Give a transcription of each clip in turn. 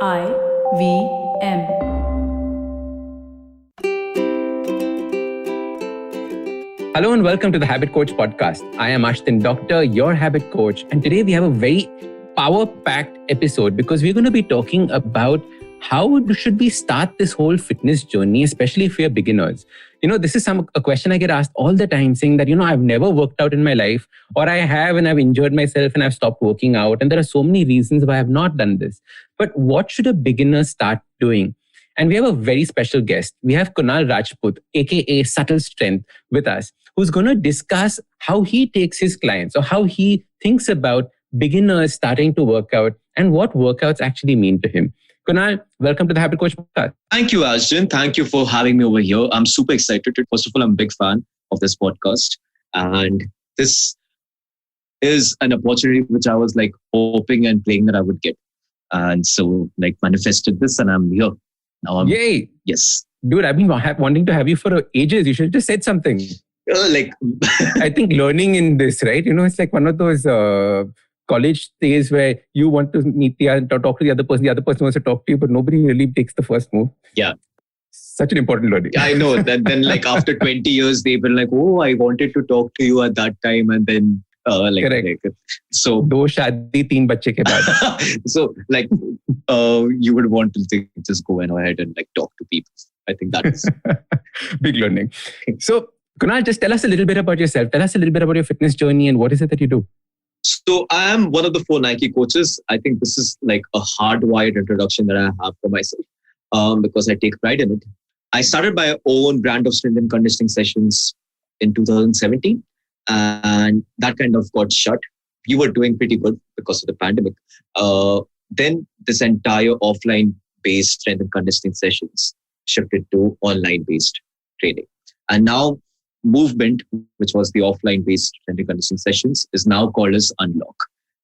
IVM. Hello and welcome to the Habit Coach podcast. I am Ashdin Doctor, your habit coach, and today we have a very power-packed episode because we're going to be talking about how should we start this whole fitness journey, especially if we are beginners. This is a question I get asked all the time, saying that, I've never worked out in my life, or I have and I've injured myself and I've stopped working out. And there are so many reasons why I've not done this. But what should a beginner start doing? And we have a very special guest. We have Kunal Rajput, aka Subtle Strength, with us, who's going to discuss how he takes his clients or how he thinks about beginners starting to work out and what workouts actually mean to him. Kunal, welcome to the Habit Coach podcast. Thank you, Ashdin. Thank you for having me over here. I'm super excited. First of all, I'm a big fan of this podcast. And this is an opportunity which I was hoping and praying that I would get. And so manifested this and I'm here. Now I'm, Yay! Yes. Dude, I've been wanting to have you for ages. You should have just said something. I think learning in this, right? It's like one of those college days where you want to meet talk to the other person wants to talk to you, but nobody really takes the first move. Yeah. Such an important learning. I know. Then after 20 years, they've been like, oh, I wanted to talk to you at that time. And then correct. So do shaadi, teen bachche ke baad. So you would want to just go ahead and talk to people. I think that is big learning. So Kunal, just tell us a little bit about yourself. Tell us a little bit about your fitness journey and what is it that you do? So I am one of the 4 Nike coaches. I think this is a hardwired introduction that I have for myself because I take pride in it. I started my own brand of strength and conditioning sessions in 2017 and that kind of got shut. We were doing pretty good because of the pandemic. Then this entire offline-based strength and conditioning sessions shifted to online-based training. And now Movement, which was the offline-based strength and conditioning sessions, is now called as Unlock.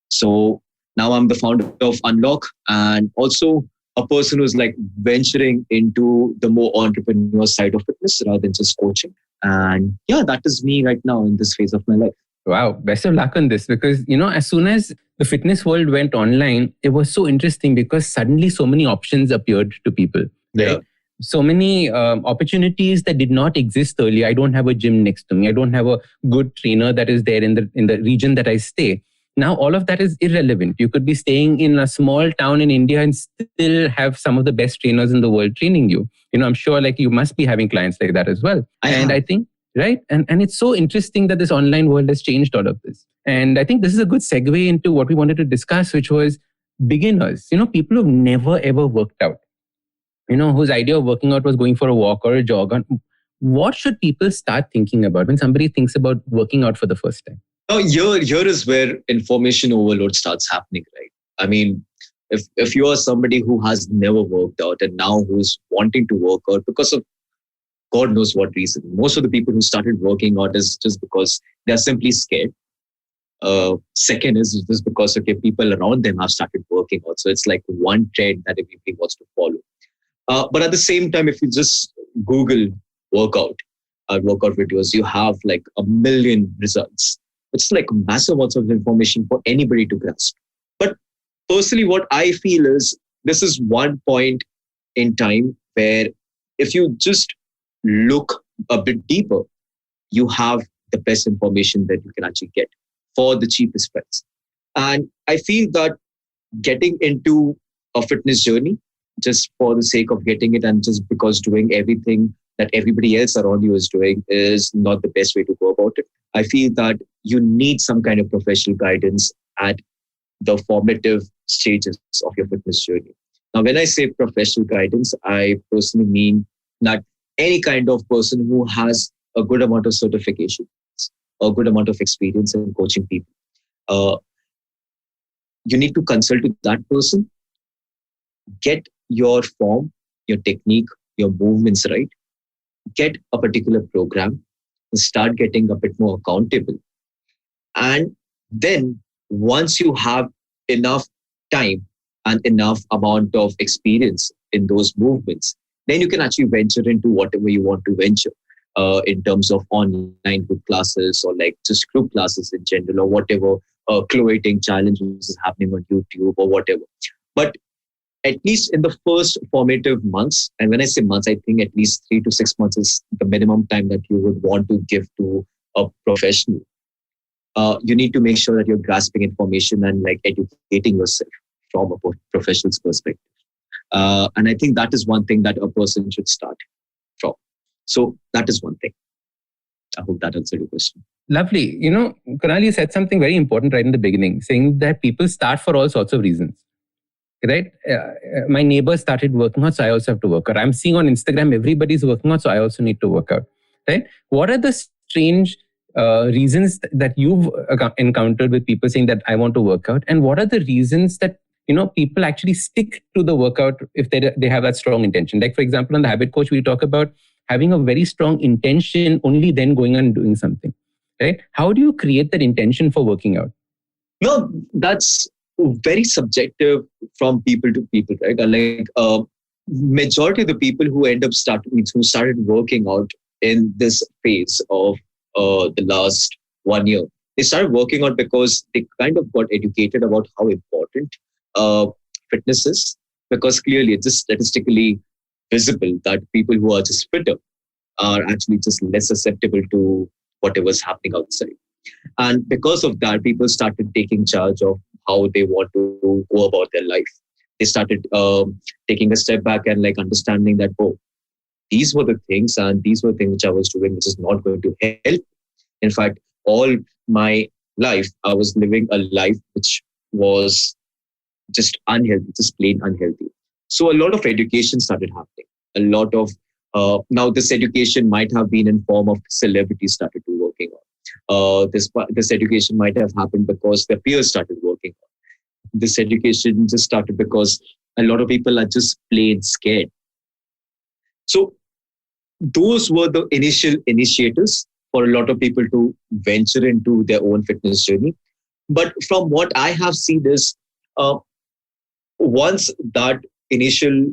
So now I'm the founder of Unlock and also a person who's venturing into the more entrepreneur side of fitness rather than just coaching. And yeah, that is me right now in this phase of my life. Wow, best of luck on this because, as soon as the fitness world went online, it was so interesting because suddenly so many options appeared to people. Right? Yeah. So many opportunities that did not exist earlier. I don't have a gym next to me. I don't have a good trainer that is there in the region that I stay. Now, all of that is irrelevant. You could be staying in a small town in India and still have some of the best trainers in the world training you. I'm sure you must be having clients like that as well. I think, right? And it's so interesting that this online world has changed all of this. And I think this is a good segue into what we wanted to discuss, which was beginners. People who've never ever worked out. Whose idea of working out was going for a walk or a jog. What should people start thinking about when somebody thinks about working out for the first time? Now, here is where information overload starts happening, right? I mean, if you are somebody who has never worked out and now who's wanting to work out because of God knows what reason. Most of the people who started working out is just because they're simply scared. Second is just because people around them have started working out. So it's like one trend that everybody wants to follow. But at the same time, if you just Google workout videos, you have 1 million results. It's massive amounts of information for anybody to grasp. But personally, what I feel is this is one point in time where if you just look a bit deeper, you have the best information that you can actually get for the cheapest price. And I feel that getting into a fitness journey just for the sake of getting it and just because doing everything that everybody else around you is doing is not the best way to go about it. I feel that you need some kind of professional guidance at the formative stages of your fitness journey. Now, when I say professional guidance, I personally mean that any kind of person who has a good amount of certifications, a good amount of experience in coaching people. You need to consult with that person, get your form, your technique, your movements right, get a particular program, and start getting a bit more accountable. And then once you have enough time and enough amount of experience in those movements, then you can actually venture into whatever you want to venture in terms of online group classes or just group classes in general or whatever, cloating challenges is happening on YouTube or whatever. But at least in the first formative months, and when I say months, I think at least 3 to 6 months is the minimum time that you would want to give to a professional. You need to make sure that you're grasping information and like educating yourself from a professional's perspective. And I think that is one thing that a person should start from. So that is one thing. I hope that answered your question. Lovely. Kunal, you said something very important right in the beginning, saying that people start for all sorts of reasons. Right? My neighbor started working out, so I also have to work out. I'm seeing on Instagram, everybody's working out, so I also need to work out. Right? What are the strange reasons that you've encountered with people saying that I want to work out? And what are the reasons that people actually stick to the workout if they have that strong intention? Like, for example, on the Habit Coach, we talk about having a very strong intention, only then going and doing something. Right? How do you create that intention for working out? No, that's very subjective from people to people, right? Like majority of the people who who started working out in this phase of the last 1 year, they started working out because they kind of got educated about how important fitness is, because clearly it's just statistically visible that people who are just fitter are actually just less susceptible to whatever's happening outside. And because of that, people started taking charge of how they want to go about their life. They started taking a step back and like understanding that, oh, these were the things and these were things which I was doing, which is not going to help. In fact, all my life, I was living a life which was just unhealthy, just plain unhealthy. So a lot of education started happening. A lot of now this education might have been in form of celebrities started to working on. This education might have happened because their peers started working on. This education just started because a lot of people are just plain scared. So those were the initial initiators for a lot of people to venture into their own fitness journey. But from what I have seen is, once that initial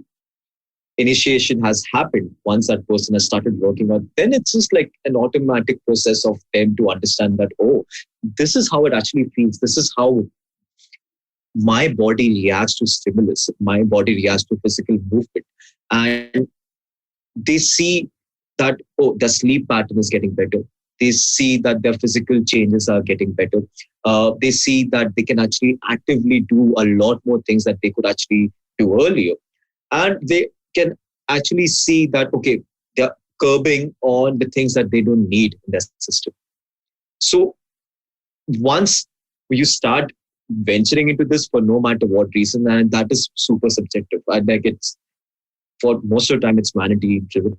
initiation has happened, once that person has started working out, then it's just like an automatic process of them to understand that, oh, this is how it actually feels. This is how my body reacts to stimulus. My body reacts to physical movement. And they see that, oh, the sleep pattern is getting better. They see that their physical changes are getting better. They see that they can actually actively do a lot more things that they could actually do earlier. And they can actually see that, okay, they're curbing on the things that they don't need in their system. So once you start venturing into this for no matter what reason, and that is super subjective. And like it's, for most of the time, it's vanity driven.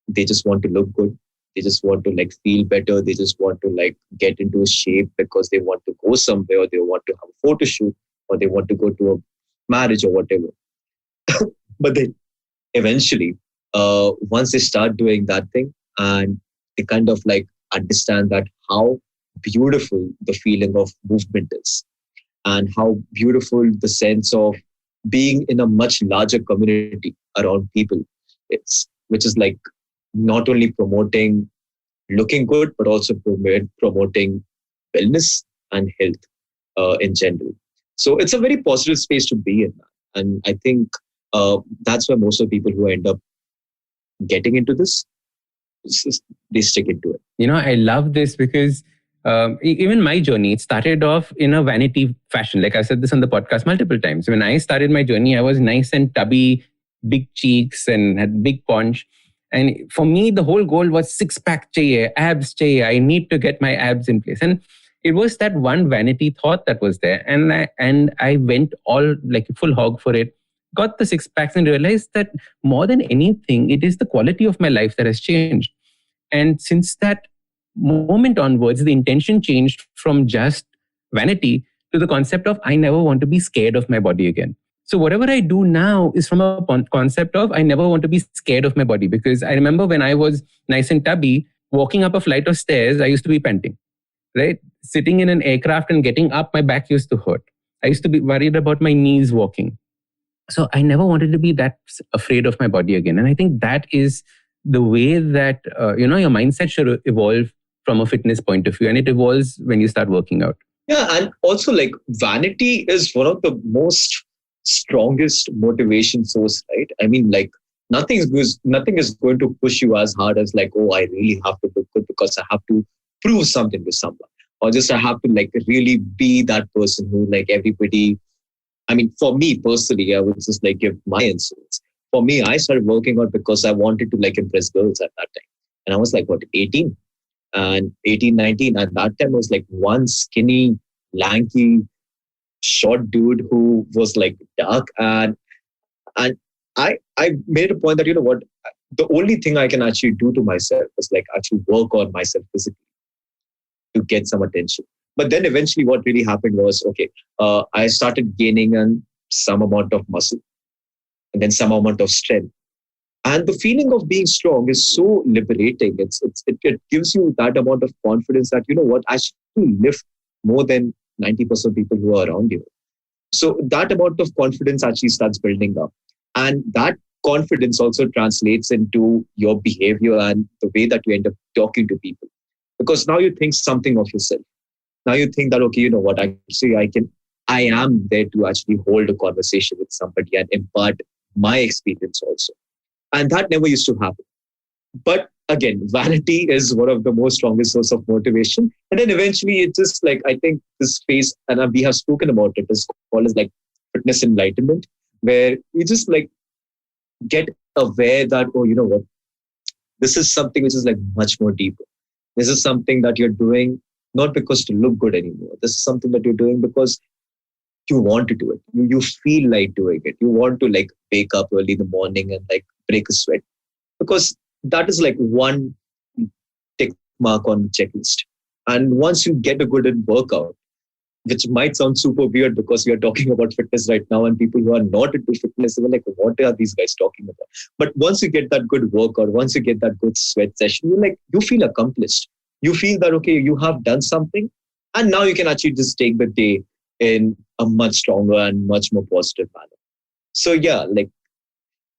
They just want to look good. They just want to like feel better. They just want to like get into a shape because they want to go somewhere, or they want to have a photo shoot, or they want to go to a marriage or whatever. But then eventually, once they start doing that thing and they kind of like understand that how beautiful the feeling of movement is and how beautiful the sense of being in a much larger community around people is, which is like not only promoting looking good, but also promoting wellness and health in general. So it's a very positive space to be in. And I think that's why most of the people who end up getting into this, they stick into it. I love this because even my journey, it started off in a vanity fashion. Like I said this on the podcast multiple times. When I started my journey, I was nice and tubby, big cheeks and had big paunch. And for me, the whole goal was six-pack chahiye, abs chahiye. I need to get my abs in place. And it was that one vanity thought that was there. And I went all like full hog for it, got the six-packs and realized that more than anything, it is the quality of my life that has changed. And since that moment onwards, the intention changed from just vanity to the concept of I never want to be scared of my body again. So whatever I do now is from a concept of I never want to be scared of my body. Because I remember when I was nice and tubby, walking up a flight of stairs, I used to be panting, right? Sitting in an aircraft and getting up, my back used to hurt. I used to be worried about my knees walking. So I never wanted to be that afraid of my body again. And I think that is the way that, your mindset should evolve from a fitness point of view. And it evolves when you start working out. Yeah. And also like vanity is one of the most strongest motivation source, right? I mean, like nothing is going to push you as hard as like, oh, I really have to look good because I have to prove something to someone, or just I have to like really be that person who like everybody. I mean, for me personally, I would just like give my insights. For me, I started working out because I wanted to like impress girls at that time, and I was like what 18 and 18, 19. At that time, I was like one skinny, lanky, short dude who was like dark, and I made a point that the only thing I can actually do to myself is like actually work on myself physically to get some attention. But then eventually, what really happened was okay. I started gaining some amount of muscle and then some amount of strength. And the feeling of being strong is so liberating. It gives you that amount of confidence that I should lift more than 90% of people who are around you. So that amount of confidence actually starts building up. And that confidence also translates into your behavior and the way that you end up talking to people. Because now you think something of yourself. Now you think that, okay, you know what, actually I am there to actually hold a conversation with somebody and impart my experience also. And that never used to happen. But again, vanity is one of the most strongest source of motivation. And then eventually it just like, I think this phase, and we have spoken about it, is called as like fitness enlightenment, where you just like get aware that, oh, you know what, this is something which is like much more deeper. This is something that you're doing not because to look good anymore. This is something that you're doing because you want to do it. You feel like doing it. You want to like wake up early in the morning and like break a sweat, because that is like one tick mark on the checklist. And once you get a good workout, which might sound super weird because we are talking about fitness right now, and people who are not into fitness are like, what are these guys talking about? But once you get that good workout, once you get that good sweat session, you feel accomplished. You feel that, okay, you have done something, and now you can actually just take the day in a much stronger and much more positive manner. So yeah, like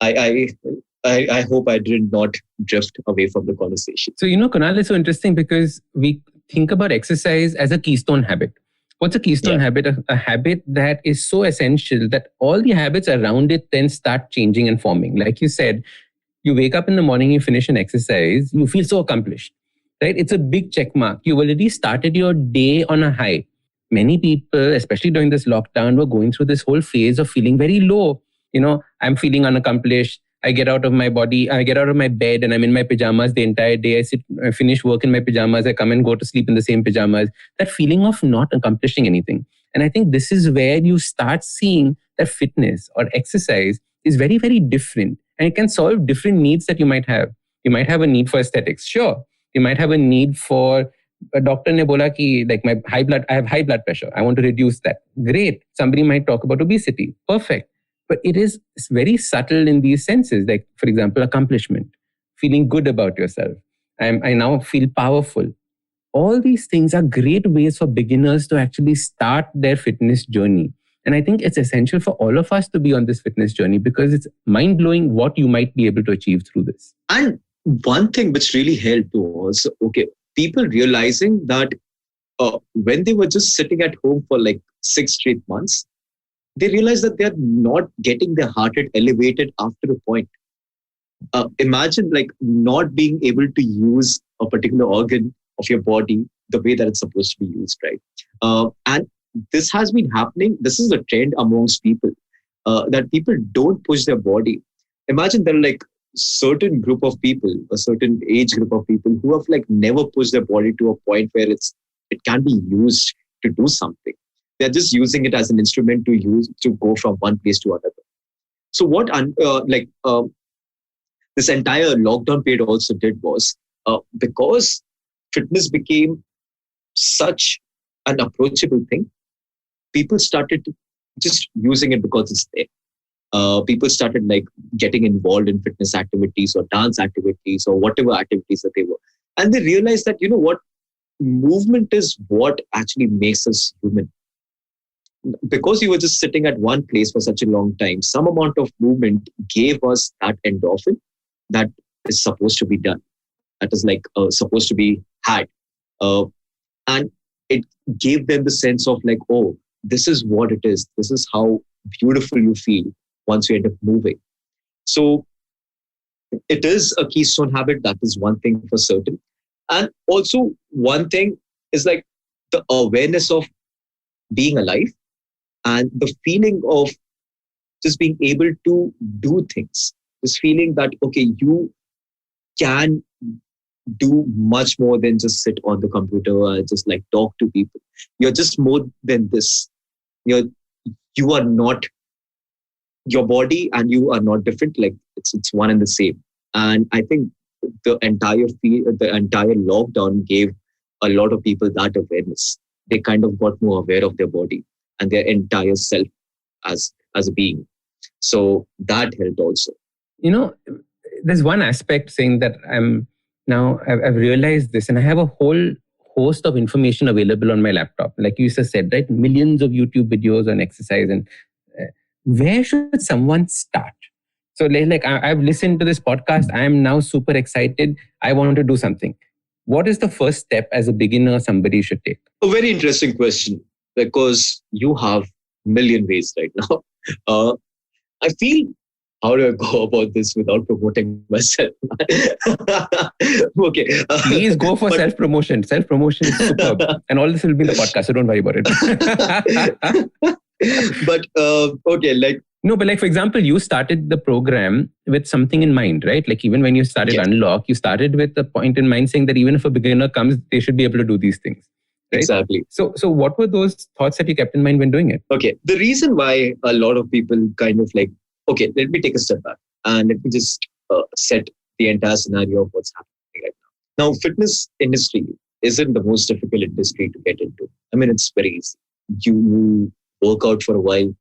I hope I did not drift away from the conversation. So, Kunal, is so interesting because we think about exercise as a keystone habit. What's a keystone habit? A habit that is so essential that all the habits around it then start changing and forming. Like you said, you wake up in the morning, you finish an exercise, you feel so accomplished, right? It's a big check mark. You've already started your day on a high. Many people, especially during this lockdown, were going through this whole phase of feeling very low. I'm feeling unaccomplished. I get out of my bed and I'm in my pajamas the entire day. I finish work in my pajamas. I come and go to sleep in the same pajamas. That feeling of not accomplishing anything. And I think this is where you start seeing that fitness or exercise is very, very different. And it can solve different needs that you might have. You might have a need for aesthetics. Sure. You might have a need for a doctor ne bola ki like I have high blood pressure. I want to reduce that. Great. Somebody might talk about obesity. Perfect. But it's very subtle in these senses. Like, for example, accomplishment, feeling good about yourself. I now feel powerful. All these things are great ways for beginners to actually start their fitness journey. And I think it's essential for all of us to be on this fitness journey because it's mind-blowing what you might be able to achieve through this. And one thing which really helped was, okay, people realizing that when they were just sitting at home for like 6 straight months, they realize that they're not getting their heart rate elevated after a point. Imagine like not being able to use a particular organ of your body the way that it's supposed to be used, right? And this has been happening. This is a trend amongst people that people don't push their body. Imagine there are like certain group of people, a certain age group of people who have like never pushed their body to a point where it can be used to do something. They're just using it as an instrument to go from one place to another. So what this entire lockdown period also did was because fitness became such an approachable thing, people started just using it because it's there. People started like getting involved in fitness activities or dance activities or whatever activities that they were. And they realized that, what, movement is what actually makes us human. Because you were just sitting at one place for such a long time, some amount of movement gave us that endorphin that is supposed to be done, that is like supposed to be had. And it gave them the sense of like, oh, this is what it is. This is how beautiful you feel once you end up moving. So it is a keystone habit. That is one thing for certain. And also one thing is like the awareness of being alive and the feeling of just being able to do things. This feeling that, okay, you can do much more than just sit on the computer or just like talk to people. You're just more than this. You're, you are not your body and you are not different. Like it's one and the same. And I think the entire lockdown gave a lot of people that awareness. They kind of got more aware of their body and their entire self as a being. So that helped also. You know, there's one aspect saying that I've realized this, and I have a whole host of information available on my laptop. Like you just said, right? Millions of YouTube videos on exercise, and where should someone start? So I've listened to this podcast. I am now super excited. I want to do something. What is the first step as a beginner somebody should take? A very interesting question, because you have million ways right now. I feel, how do I go about this without promoting myself? Okay. Please go for self-promotion. Self-promotion is superb. And all this will be in the podcast, so don't worry about it. But, okay, like... No, but like, for example, you started the program with something in mind, right? Like even when you started Unlock, you started with a point in mind saying that even if a beginner comes, they should be able to do these things. Right? Exactly. So what were those thoughts that you kept in mind when doing it? Okay. The reason why a lot of people kind of like, okay, let me take a step back and let me just set the entire scenario of what's happening right now. Now, fitness industry isn't the most difficult industry to get into. I mean, it's very easy. You work out for a while,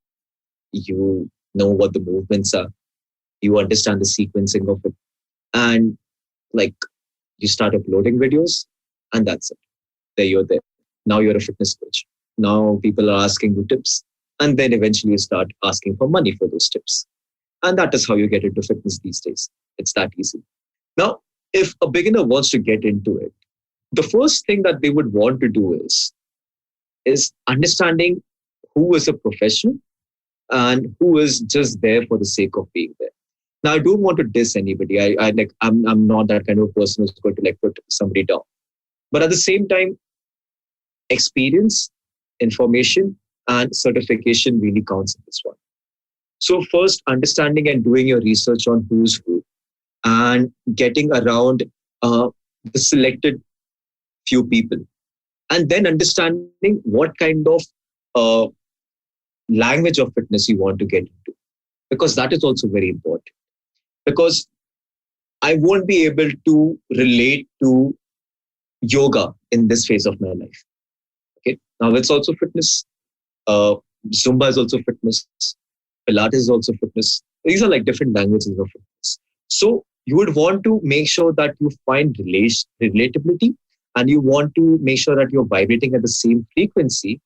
you know what the movements are, you understand the sequencing of it, and like you start uploading videos, and that's it. There you're there. Now you're a fitness coach. Now people are asking you tips, and then eventually you start asking for money for those tips. And that is how you get into fitness these days. It's that easy. Now, if a beginner wants to get into it, the first thing that they would want to do is understanding who is a professional and who is just there for the sake of being there. Now, I don't want to diss anybody. I'm not that kind of person who's going to like put somebody down. But at the same time, experience, information, and certification really counts in this one. So first, understanding and doing your research on who's who and getting around the selected few people. And then understanding what kind of language of fitness you want to get into. Because that is also very important. Because I won't be able to relate to yoga in this phase of my life. Okay. Now it's also fitness. Zumba is also fitness. Pilates is also fitness. These are like different languages of fitness. So you would want to make sure that you find relatability, and you want to make sure that you're vibrating at the same frequency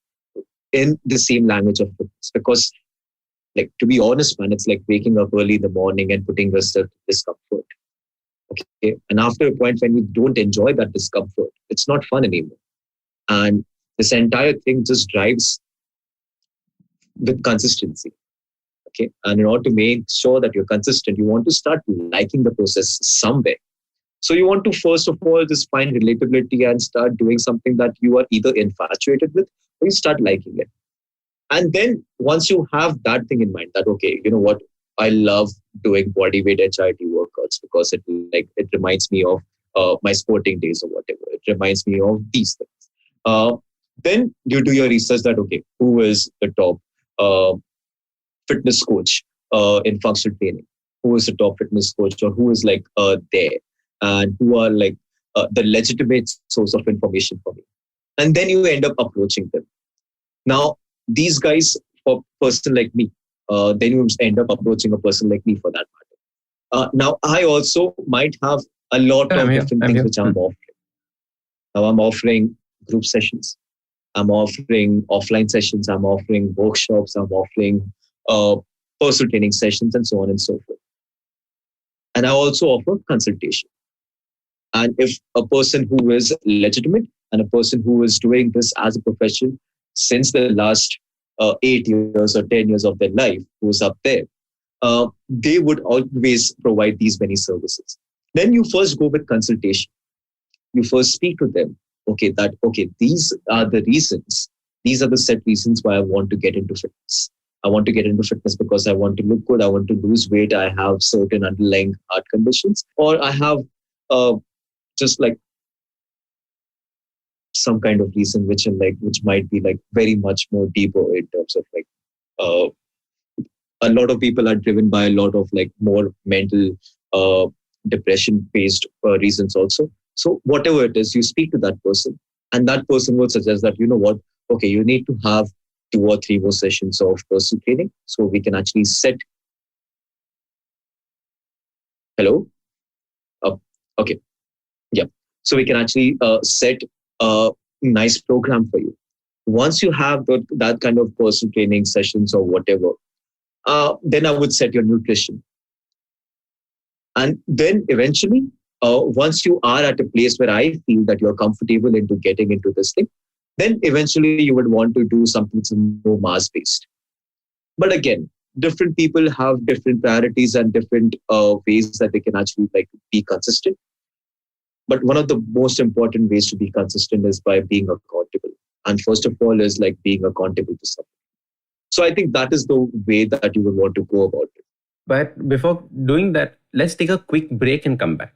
in the same language of fitness. Because, like, to be honest, man, it's like waking up early in the morning and putting yourself in discomfort. Okay. And after a point when you don't enjoy that discomfort, it's not fun anymore. And this entire thing just drives with consistency. Okay. And in order to make sure that you're consistent, you want to start liking the process somewhere. So you want to, first of all, just find relatability and start doing something that you are either infatuated with or you start liking it. And then once you have that thing in mind, that, okay, you know what, I love doing bodyweight HIIT workouts because it reminds me of my sporting days or whatever. It reminds me of these things. Then you do your research that, okay, who is the top fitness coach in functional training? Who is the top fitness coach, or who is like there, and who are like the legitimate source of information for me? And then you end up approaching them. Now, these guys, for a person like me, then you end up approaching a person like me for that matter. Now, I also might have a lot of different things which I'm offering. Now, I'm offering group sessions. I'm offering offline sessions. I'm offering workshops. I'm offering personal training sessions, and so on and so forth. And I also offer consultation. And if a person who is legitimate and a person who is doing this as a profession since the last 8 years or 10 years of their life who's up there, they would always provide these many services. Then you first go with consultation. You first speak to them. Okay, these are the reasons. These are the set reasons why I want to get into fitness. I want to get into fitness because I want to look good. I want to lose weight. I have certain underlying heart conditions, or I have just like some kind of reason which might be like very much more deeper in terms of like a lot of people are driven by a lot of like more mental depression based reasons also. So whatever it is, you speak to that person, and that person will suggest that, you know what, okay, you need to have 2 or 3 more sessions of personal training so we can actually set. Hello. Okay. Yeah. So we can actually set a nice program for you. Once you have that kind of personal training sessions or whatever, then I would set your nutrition. And then eventually, once you are at a place where I feel that you're comfortable into getting into this thing, then eventually you would want to do something more mass-based. But again, different people have different priorities and different ways that they can actually like be consistent. But one of the most important ways to be consistent is by being accountable. And first of all is like being accountable to something. So I think that is the way that you would want to go about it. But before doing that, let's take a quick break and come back.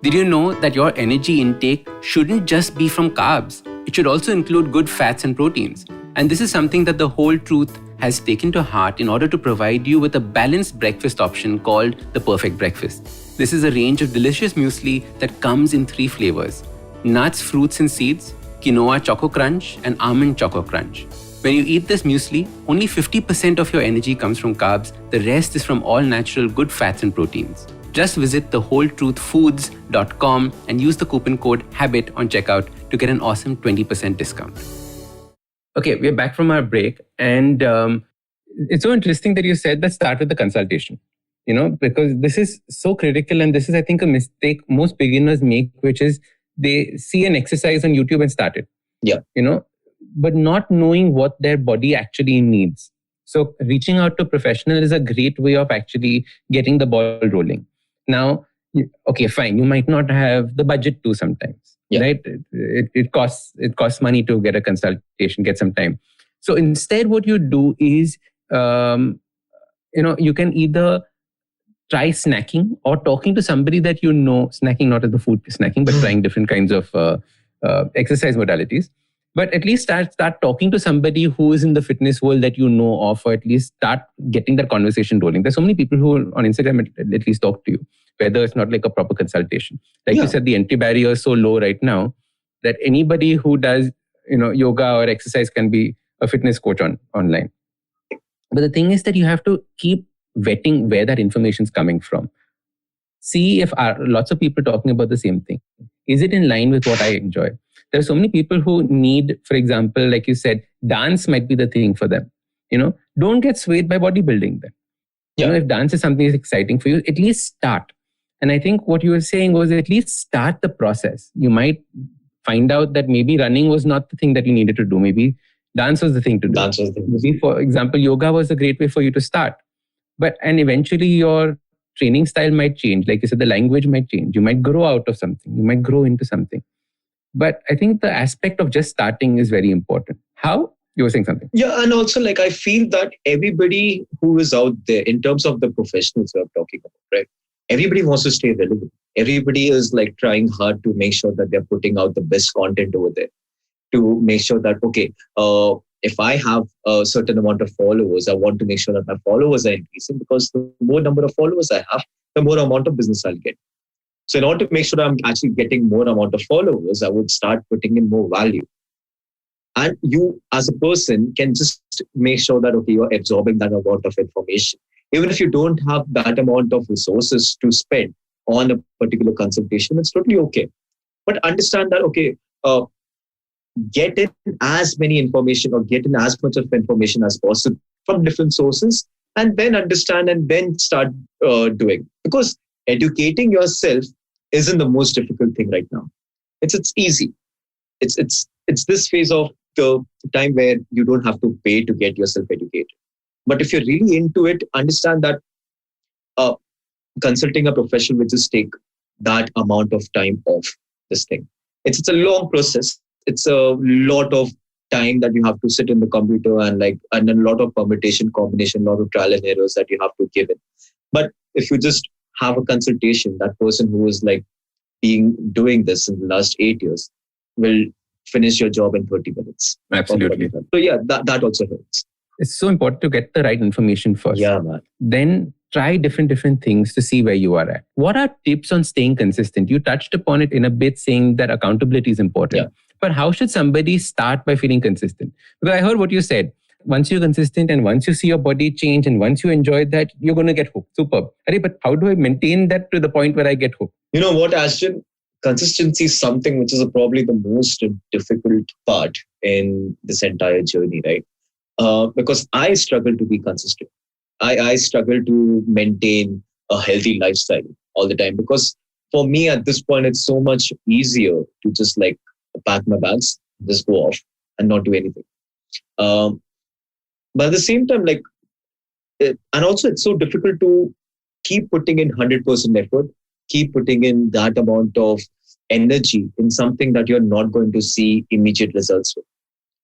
Did you know that your energy intake shouldn't just be from carbs? It should also include good fats and proteins. And this is something that the Whole Truth has taken to heart in order to provide you with a balanced breakfast option called the Perfect Breakfast. This is a range of delicious muesli that comes in 3 flavors: nuts, fruits and seeds, quinoa choco crunch, and almond choco crunch. When you eat this muesli, only 50% of your energy comes from carbs. The rest is from all natural good fats and proteins. Just visit thewholetruthfoods.com and use the coupon code HABIT on checkout to get an awesome 20% discount. Okay, we're back from our break. And it's so interesting that you said that start with the consultation, because this is so critical. And this is, I think, a mistake most beginners make, which is they see an exercise on YouTube and start it. Yeah. But not knowing what their body actually needs. So reaching out to a professional is a great way of actually getting the ball rolling. Now, okay, fine. You might not have the budget to sometimes, right? It costs money to get a consultation, get some time. So instead, what you do is, you can either try snacking or talking to somebody that you know, snacking not as the food snacking, but trying different kinds of exercise modalities. But at least start talking to somebody who is in the fitness world that you know of, or at least start getting that conversation rolling. There's so many people who on Instagram at least talk to you, whether it's not like a proper consultation. Like you said, the entry barrier is so low right now that anybody who does yoga or exercise can be a fitness coach online. But the thing is that you have to keep vetting where that information is coming from. See if lots of people talking about the same thing. Is it in line with what I enjoy? There are so many people who need, for example, like you said, dance might be the thing for them. Don't get swayed by bodybuilding then. If dance is something that's exciting for you, at least start. And I think what you were saying was at least start the process. You might find out that maybe running was not the thing that you needed to do. Maybe dance was the thing to do. Maybe, for example, yoga was a great way for you to start. And eventually your training style might change. Like you said, the language might change. You might grow out of something. You might grow into something. But I think the aspect of just starting is very important. How? You were saying something. Yeah, and also I feel that everybody who is out there, in terms of the professionals we are talking about, right? Everybody wants to stay relevant. Everybody is trying hard to make sure that they're putting out the best content over there. To make sure that, if I have a certain amount of followers, I want to make sure that my followers are increasing, because the more number of followers I have, the more amount of business I'll get. So in order to make sure I'm actually getting more amount of followers, I would start putting in more value. And you as a person can just make sure that, you're absorbing that amount of information. Even if you don't have that amount of resources to spend on a particular consultation, it's totally okay. But understand that, get in as many information or get in as much of information as possible from different sources, and then understand and then start doing. Because educating yourself isn't the most difficult thing right now. It's easy. It's this phase of the time where you don't have to pay to get yourself educated. But if you're really into it, understand that uh, consulting a professional will just take that amount of time off this thing. It's a long process. It's a lot of time that you have to sit in the computer and a lot of permutation, combination, a lot of trial and errors that you have to give it. But if you just have a consultation, that person who is like being doing this in the last 8 years will finish your job in 30 minutes. Absolutely. So yeah, that also helps. It's so important to get the right information first. Yeah, man. Then try different things to see where you are at. What are tips on staying consistent? You touched upon it in a bit, saying that accountability is important. Yeah. But how should somebody start by feeling consistent? Because I heard what you said. Once you're consistent and once you see your body change and once you enjoy that, you're going to get hooked. Superb. But how do I maintain that to the point where I get hooked? You know what, Ashton? Consistency is something which is probably the most difficult part in this entire journey, right? Because I struggle to be consistent. I struggle to maintain a healthy lifestyle all the time because for me at this point, it's so much easier to just like pack my bags, just go off and not do anything. But at the same time, and also it's so difficult to keep putting in 100% effort, keep putting in that amount of energy in something that you're not going to see immediate results with.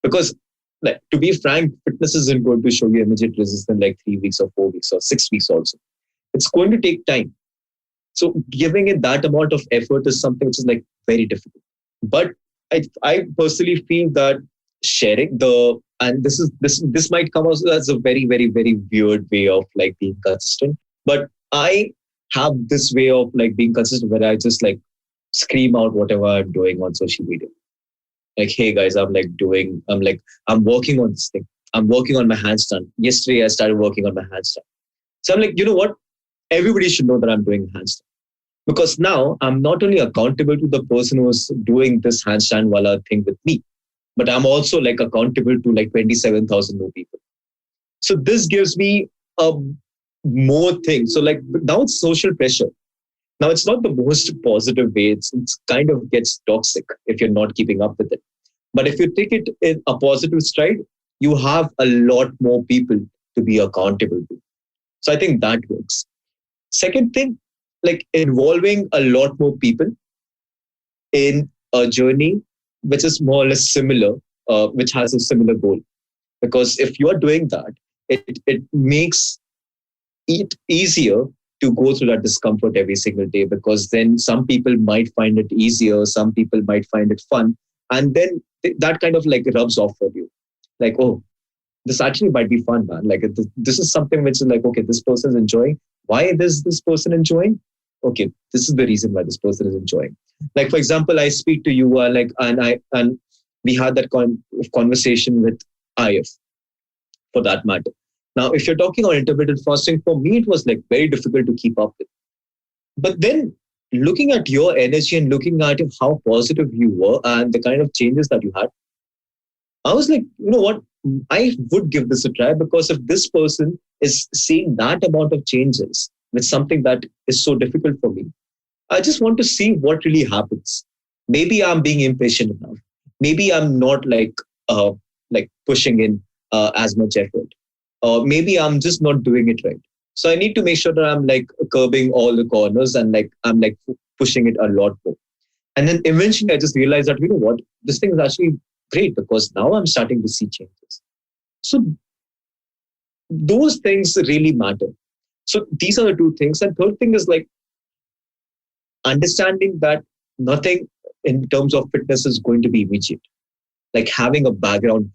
Because like, to be frank, fitness isn't going to show you immediate results in like 3 weeks or 4 weeks or 6 weeks also. It's going to take time. So giving it that amount of effort is something which is like very difficult. But I personally feel that sharing and this might come also as a very, very, very weird way of like being consistent. But I have this way of like being consistent where I just like scream out whatever I'm doing on social media. Like, hey guys, I'm working on this thing. I'm working on my handstand. Yesterday, I started working on my handstand. So I'm like, you know what? Everybody should know that I'm doing handstand. Because now I'm not only accountable to the person who's doing this handstand wala thing with me, but I'm also like accountable to like 27,000 more people. So this gives me more things. So like now it's social pressure. Now it's not the most positive way. It's kind of gets toxic if you're not keeping up with it. But if you take it in a positive stride, you have a lot more people to be accountable to. So I think that works. Second thing, like involving a lot more people in a journey which is more or less similar, which has a similar goal. Because if you are doing that, it makes it easier to go through that discomfort every single day, because then some people might find it easier, some people might find it fun, and then that kind of like rubs off for you. Like, oh, this actually might be fun, man. Like this is something which is like, okay, this person's enjoying. Why is this person enjoying? Okay, this is the reason why this person is enjoying. Like, for example, I speak to you, and we had that conversation with IF, for that matter. Now, if you're talking about intermittent fasting, for me, it was like very difficult to keep up with. But then looking at your energy and looking at how positive you were and the kind of changes that you had, I was like, you know what? I would give this a try, because if this person is seeing that amount of changes with something that is so difficult for me, I just want to see what really happens. Maybe I'm being impatient enough. Maybe I'm not like pushing in as much effort. Maybe I'm just not doing it right. So I need to make sure that I'm like curbing all the corners and like I'm like pushing it a lot more. And then eventually I just realized that, you know what, this thing is actually great, because now I'm starting to see changes. So those things really matter. So these are the two things. And third thing is like understanding that nothing in terms of fitness is going to be immediate. Like having a background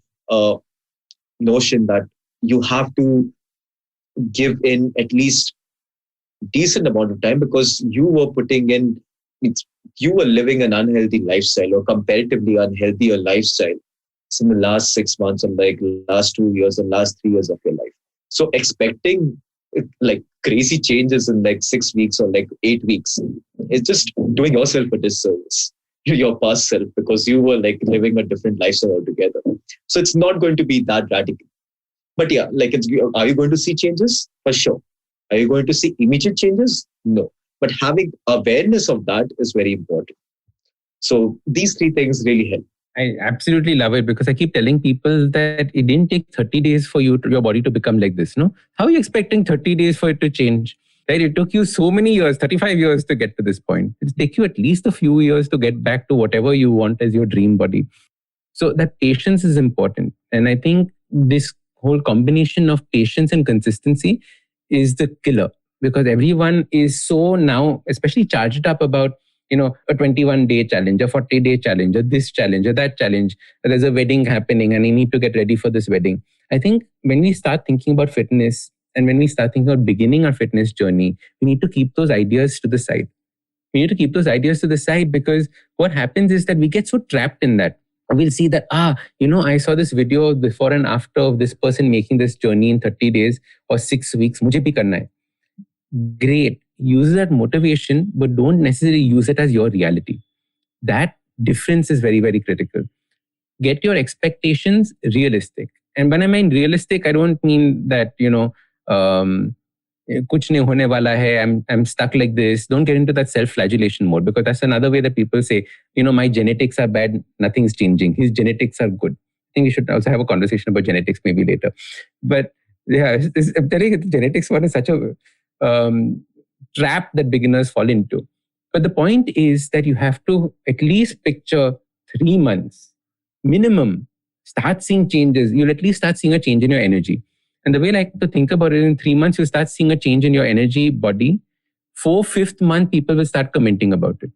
notion that you have to give in at least decent amount of time, because you were putting in, you were living an unhealthy lifestyle or comparatively unhealthier lifestyle in the last 6 months or like last 2 years or last 3 years of your life. So expecting like crazy changes in like 6 weeks or like 8 weeks is just doing yourself a disservice, your past self, because you were like living a different lifestyle altogether. So it's not going to be that radical. But yeah, like, are you going to see changes? For sure. Are you going to see immediate changes? No. But having awareness of that is very important. So these three things really help. I absolutely love it because I keep telling people that it didn't take 30 days for your body to become like this. No, how are you expecting 30 days for it to change? Right? It took you so many years, 35 years to get to this point. It'll take you at least a few years to get back to whatever you want as your dream body. So that patience is important. And I think this whole combination of patience and consistency is the killer because everyone is so now, especially charged up about, a 21-day challenge, a 40-day challenge, or this challenge, or that challenge. There's a wedding happening and you need to get ready for this wedding. I think when we start thinking about fitness and when we start thinking about beginning our fitness journey, we need to keep those ideas to the side. We need to keep those ideas to the side because what happens is that we get so trapped in that. We'll see that, I saw this video before and after of this person making this journey in 30 days or 6 weeks. Mujhe bhi karna hai. Great. Use that motivation, but don't necessarily use it as your reality. That difference is very, very critical. Get your expectations realistic. And when I mean realistic, I don't mean that, kuch nahi hone wala hai, I'm stuck like this. Don't get into that self-flagellation mode because that's another way that people say, my genetics are bad, nothing's changing. His genetics are good. I think we should also have a conversation about genetics maybe later. But yeah, I'm telling you, the genetics one is such a trap that beginners fall into. But the point is that you have to at least picture 3 months minimum, start seeing changes. You'll at least start seeing a change in your energy. And the way I like to think about it, in 3 months, you'll start seeing a change in your energy body. 4th, 5th month, people will start commenting about it.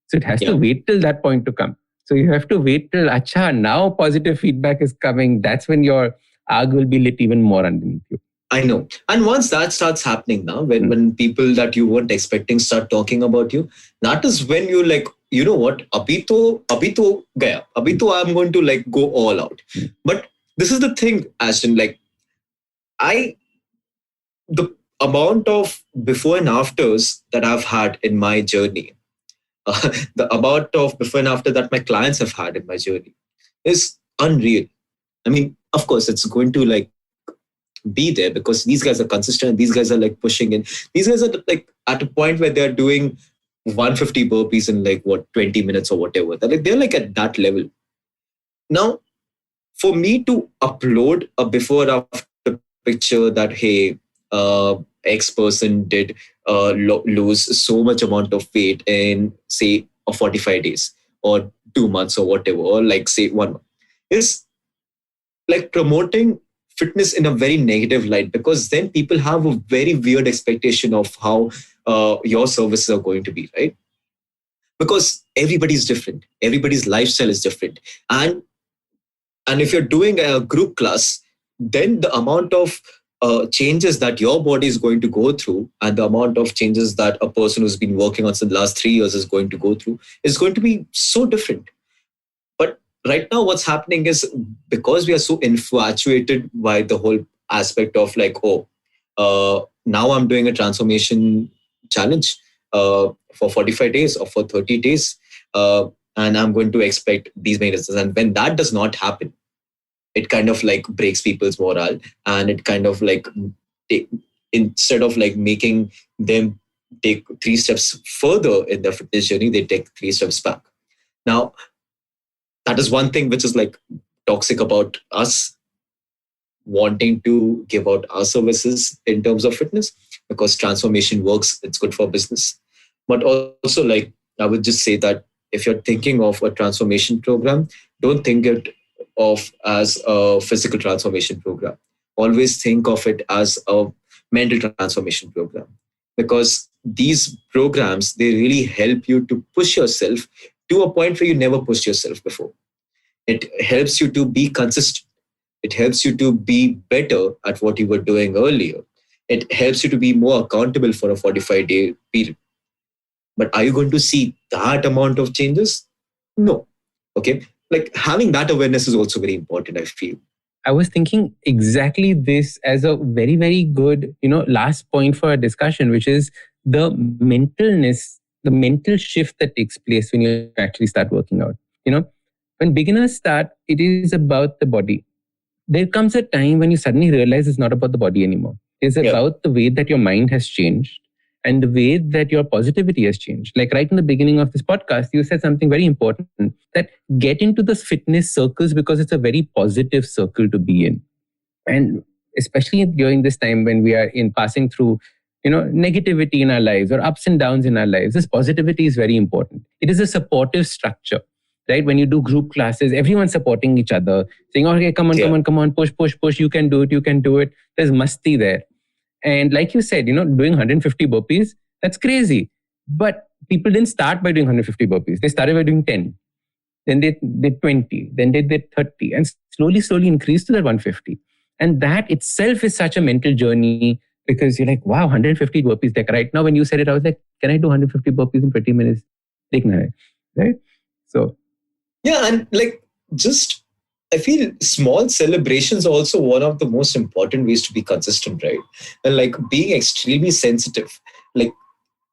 So it has to wait till that point to come. So you have to wait till, now positive feedback is coming. That's when your arg will be lit even more underneath you. I know. And once that starts happening now, when people that you weren't expecting start talking about you, that is when you're like, you know what, abhi to gaya. Abhi to I'm going to like go all out. But this is the thing, Ashdin, like the amount of before and afters that I've had in my journey, the amount of before and after that my clients have had in my journey is unreal. I mean, of course, it's going to like be there because these guys are consistent. These guys are like pushing in. These guys are like at a point where they're doing 150 burpees in like 20 minutes or whatever. They're like at that level. Now, for me to upload a before after picture that, hey, X person did lose so much amount of weight in say 45 days or 2 months or whatever, or like say 1 month, is like promoting fitness in a very negative light, because then people have a very weird expectation of how your services are going to be, right? Because everybody's different, everybody's lifestyle is different, and if you're doing a group class, then the amount of changes that your body is going to go through and the amount of changes that a person who's been working on the last 3 years is going to go through is going to be so different. But right now what's happening is, because we are so infatuated by the whole aspect of like, now I'm doing a transformation challenge for 45 days or for 30 days, and I'm going to expect these many results. And when that does not happen, it kind of like breaks people's morale, and it kind of like instead of like making them take 3 steps further in their fitness journey, they take 3 steps back. Now, that is one thing which is like toxic about us wanting to give out our services in terms of fitness, because transformation works, it's good for business. But also, like, I would just say that if you're thinking of a transformation program, don't think it of as a physical transformation program. Always think of it as a mental transformation program, because these programs, they really help you to push yourself to a point where you never pushed yourself before. It helps you to be consistent. It helps you to be better at what you were doing earlier. It helps you to be more accountable for a 45-day period. But are you going to see that amount of changes? No. Okay. Like, having that awareness is also very important, I feel. I was thinking exactly this as a very, very good, last point for a discussion, which is the mentalness, the mental shift that takes place when you actually start working out. When beginners start, it is about the body. There comes a time when you suddenly realize it's not about the body anymore. It's about the way that your mind has changed. and the way that your positivity has changed. Like right in the beginning of this podcast, you said something very important, that get into the fitness circles because it's a very positive circle to be in. And especially during this time when we are in passing through negativity in our lives or ups and downs in our lives, this positivity is very important. It is a supportive structure, right? When you do group classes, everyone's supporting each other, saying, okay, come on, Yeah. come on, push, you can do it. There's masti there. And like you said, doing 150 burpees, that's crazy. But people didn't start by doing 150 burpees. They started by doing 10. Then they did 20. Then they did 30. And slowly increased to that 150. And that itself is such a mental journey, because you're like, wow, 150 burpees. Like right now, when you said it, I was like, can I do 150 burpees in 20 minutes? Right? So. Yeah, and like just I feel small celebrations are also one of the most important ways to be consistent, right? And like being extremely sensitive. Like,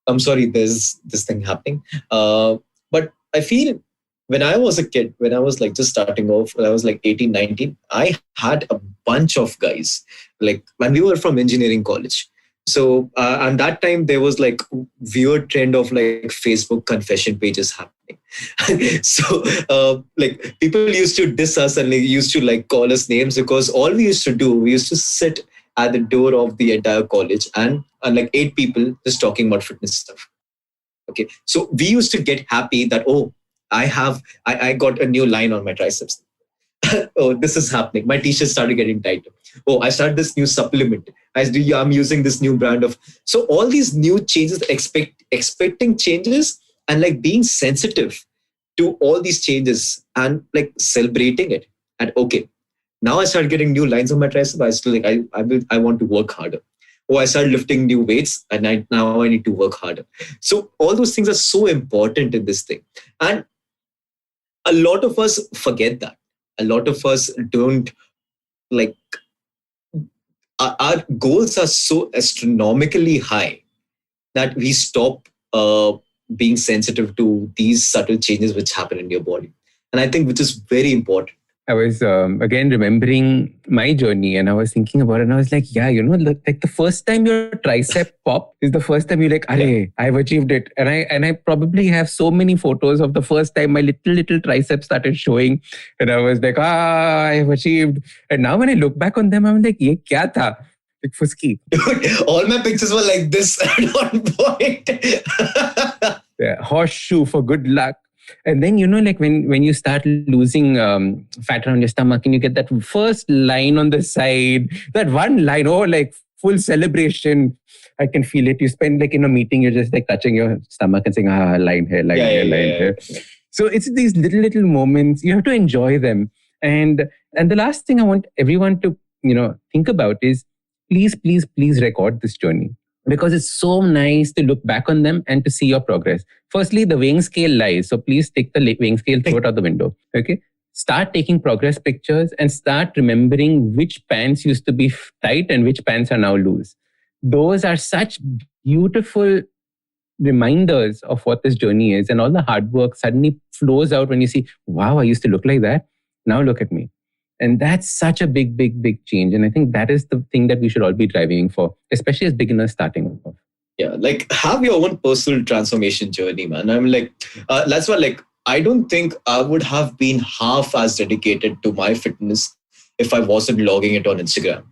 I'm sorry, there's this thing happening. But I feel when I was a kid, when I was like just starting off, when I was like 18, 19, I had a bunch of guys. Like when we were from engineering college. So, and that time there was like weird trend of like Facebook confession pages happening. So, like people used to diss us and they used to like call us names, because all we used to do, we used to sit at the door of the entire college and like 8 people just talking about fitness stuff. Okay. So we used to get happy that, oh, I got a new line on my triceps. Oh, this is happening. My t-shirt started getting tighter. Oh, I started this new supplement. I'm using this new brand of. So all these new changes, expecting changes and like being sensitive to all these changes and like celebrating it. And okay, now I started getting new lines on my tricep. I still like I want to work harder. Oh, I started lifting new weights and now I need to work harder. So all those things are so important in this thing. And a lot of us forget that. A lot of us don't like our goals are so astronomically high that we stop being sensitive to these subtle changes which happen in your body. And I think which is very important. I was again remembering my journey, and I was thinking about it, and I was like, yeah, like the first time your tricep pop is the first time you're like, "Arey, I've achieved it." And I probably have so many photos of the first time my little tricep started showing, and I was like, I've achieved. And now when I look back on them, I'm like, ye kya tha? Like fuski. Dude, all my pictures were like this at one point. Yeah, horseshoe for good luck. And then, like when you start losing fat around your stomach and you get that first line on the side, that one line, oh, like full celebration. I can feel it. You spend like in a meeting, you're just like touching your stomach and saying, line here, line here. So it's these little moments. You have to enjoy them. And the last thing I want everyone to, think about is please record this journey, because it's so nice to look back on them and to see your progress. Firstly, the weighing scale lies. So please take the weighing scale, throw it out the window. Okay. Start taking progress pictures and start remembering which pants used to be tight and which pants are now loose. Those are such beautiful reminders of what this journey is, and all the hard work suddenly flows out when you see, wow, I used to look like that. Now look at me. And that's such a big change. And I think that is the thing that we should all be driving for, especially as beginners starting off. Yeah, like have your own personal transformation journey, man. I'm like, that's why, like, I don't think I would have been half as dedicated to my fitness if I wasn't logging it on Instagram,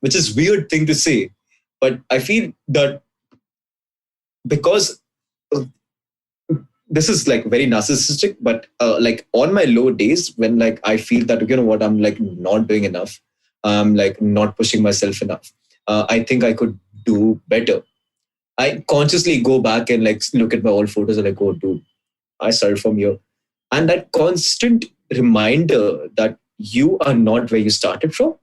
which is weird thing to say. But I feel that because this is like very narcissistic, but like on my low days when like I feel that, what, I'm like not doing enough, I'm like not pushing myself enough, I think I could do better. I consciously go back and like look at my old photos and like, oh dude, I started from here. And that constant reminder that you are not where you started from,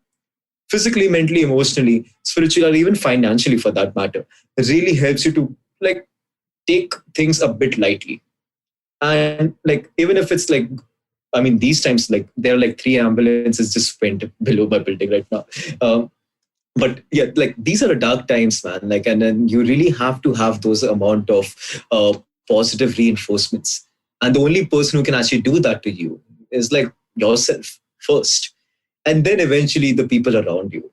physically, mentally, emotionally, spiritually, or even financially for that matter, really helps you to like take things a bit lightly. And like, even if it's like, I mean, these times, like there are like 3 ambulances just went below my building right now. But yeah, like these are dark times, man. Like, and then you really have to have those amount of positive reinforcements. And the only person who can actually do that to you is like yourself first. And then eventually the people around you.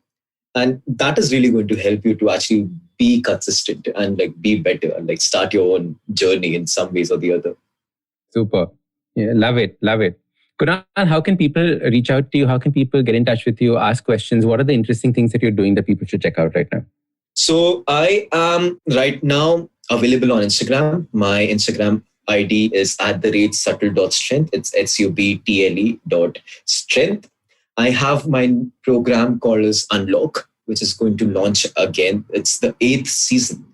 And that is really going to help you to actually be consistent and like be better and like start your own journey in some ways or the other. Super. Yeah, love it. Love it. Kunal, how can people reach out to you? How can people get in touch with you, ask questions? What are the interesting things that you're doing that people should check out right now? So I am right now available on Instagram. My Instagram ID is @subtle.strength. It's SUBTLE.strength. I have my program called as Unlock, which is going to launch again. It's the 8th season,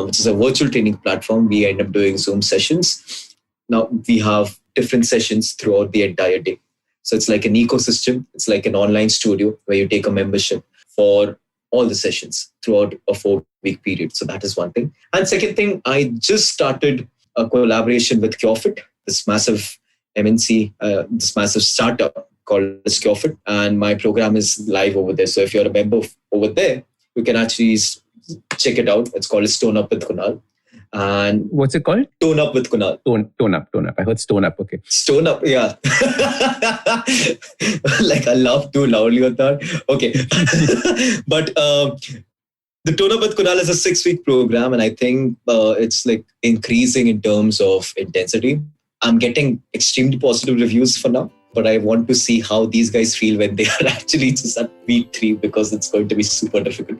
which is a virtual training platform. We end up doing Zoom sessions. Now we have different sessions throughout the entire day. So it's like an ecosystem. It's like an online studio where you take a membership for all the sessions throughout a 4-week period. So that is one thing. And second thing, I just started a collaboration with CureFit, this massive MNC, this massive startup called CureFit. And my program is live over there. So if you're a member over there, you can actually check it out. It's called Stone Up with Kunal. And what's it called? Tone Up with Kunal. Tone up. I heard Stone Up. Okay. Stone Up, yeah. Like I laughed too loudly on that. Okay. But the Tone Up with Kunal is a 6-week program, and I think it's like increasing in terms of intensity. I'm getting extremely positive reviews for now, but I want to see how these guys feel when they are actually just at week 3, because it's going to be super difficult.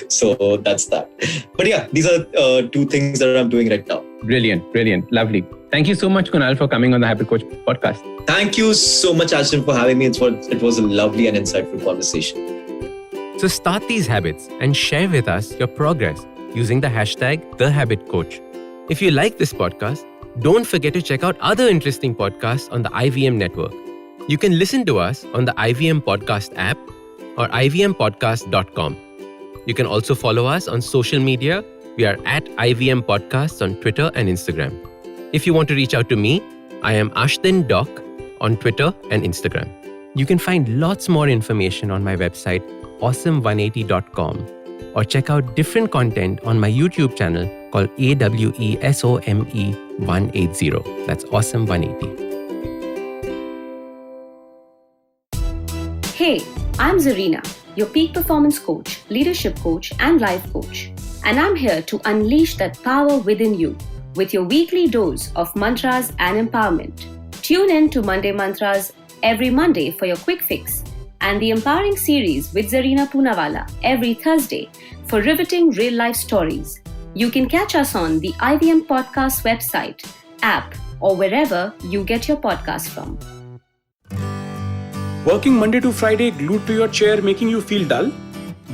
So that's that. But yeah, these are 2 things that I'm doing right now. Brilliant. Lovely. Thank you so much, Kunal, for coming on the Habit Coach podcast. Thank you so much, Ashdin, for having me. It was a lovely and insightful conversation. So start these habits and share with us your progress using the hashtag #TheHabitCoach. If you like this podcast, don't forget to check out other interesting podcasts on the IVM network. You can listen to us on the IVM Podcast app or ivmpodcast.com. You can also follow us on social media. We are at IVM Podcasts on Twitter and Instagram. If you want to reach out to me, I am Ashdin Doc on Twitter and Instagram. You can find lots more information on my website, awesome180.com, or check out different content on my YouTube channel called AWESOME180. That's Awesome 180. Hey, I'm Zarina, your peak performance coach, leadership coach, and life coach. And I'm here to unleash that power within you with your weekly dose of mantras and empowerment. Tune in to Monday Mantras every Monday for your quick fix, and the Empowering series with Zarina Poonawalla every Thursday for riveting real-life stories. You can catch us on the IVM Podcast website, app, or wherever you get your podcasts from. Working Monday to Friday glued to your chair making you feel dull?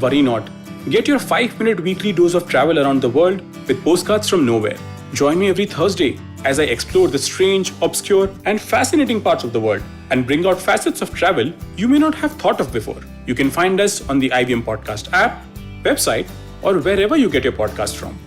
Worry not. Get your 5-minute weekly dose of travel around the world with postcards from nowhere. Join me every Thursday as I explore the strange, obscure, and fascinating parts of the world and bring out facets of travel you may not have thought of before. You can find us on the IVM Podcast app, website, or wherever you get your podcast from.